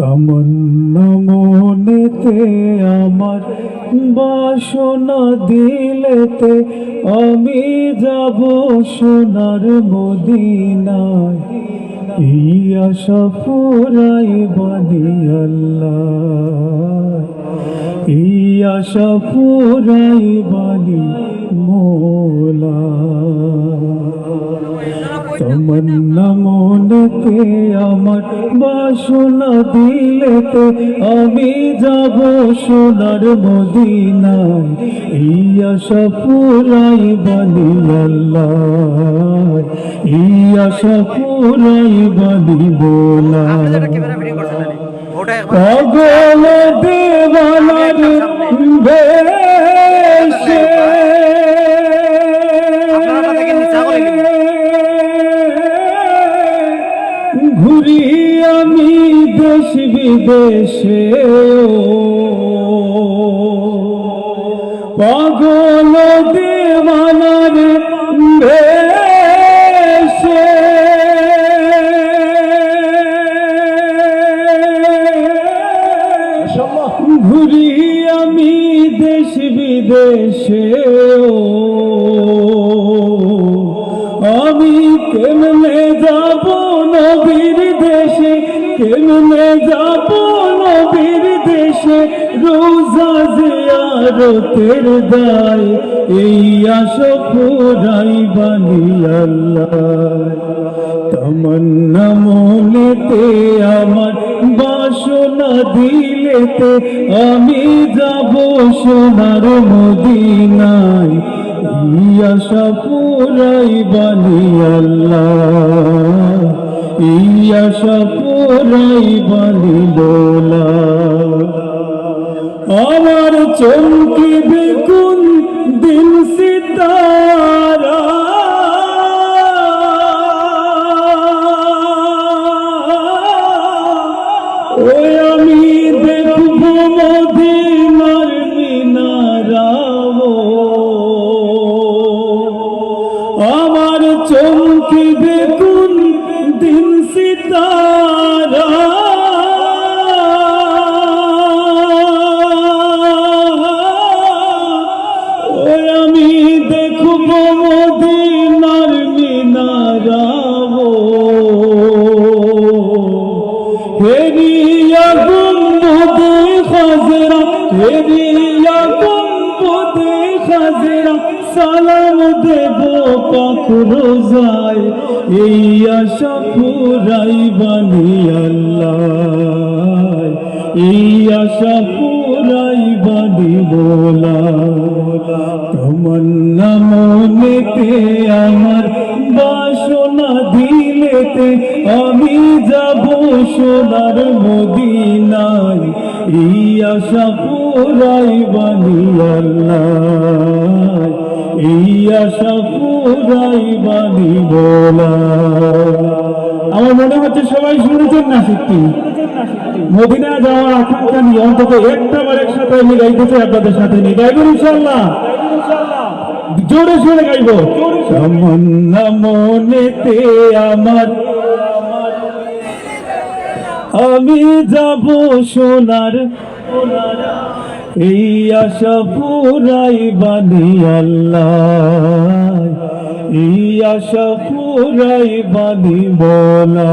তামান্না মনেতে আমার বাসনা দিলেতে আমি যাব সোনার মদিনায়। এই আশা ফুরাইবানি আল্লাহ, এই আশা ফুরাইবানি মোলা। তামান্না মনেতে আমার বাসনা দিলেতে আমি যাব সোনার মদিনায়। এই আশা ফুরাইবানি আল্লাহ, এই আশা ফুরাইবানি মোলা। পাগল দেওয়ানার বেশে ঘুরি আমি দেশ বিদেশে, পাগল দেওয়ানার বেশে ঘুরি আমি দেশ বিদেশে। আমি কেমনে যাব নবীর দেশে, কেমনে যাব নবীর দেশে, রোজা জিয়ারতের দায়। এই আশা ফুরাইবানি আল্লাহ, তামান্না মনেতে আমার বাসনা দিলেতে আমি যাব সোনার মদিনায়। এই আশা ফুরাইবানি আল্লাহ, এই আশা ফুরাইবানি দোলা। আমার চমকিবে কোন দিন সিতারা, ওই আমি দেখব মদিনার মিনারা। আমার চমকিবে কোন দিন সিতারা, ওই আমি দেখব মদিনার মিনারা। হেরিয়া গুম্বদে খাজরা, হেরিয়া গুম্বদে খাজরা, সালাম দেব পাক রোজায়। এই আশা ফুরাইবানি আল্লাহ, এই আশা ফুরাইবানি মোলা। তামান্না মনেতে আমার বাসনা দিলেতে আমি যাব সোনার মদিনায়। এই আশা ফুরাইবানি আল্লাহ, এই আশা ফুরাইবানি মোলা। আমার মনে হচ্ছে সবাই শুনেছেন না সত্যি মদিনা যাওয়ার আকাঙ্ক্ষা নিয়ে অন্তত একটা বার একসাথে আমি গাইতেছি আপনাদের সাথে নিয়ে গাইব ইনশাআল্লাহ, জোরে সোরে গাইব। তামান্না মনেতে আমার আমি যাব সোনার, এই আশা ফুরাইবানি আল্লাহ, এই আশা ফুরাইবানি মোলা।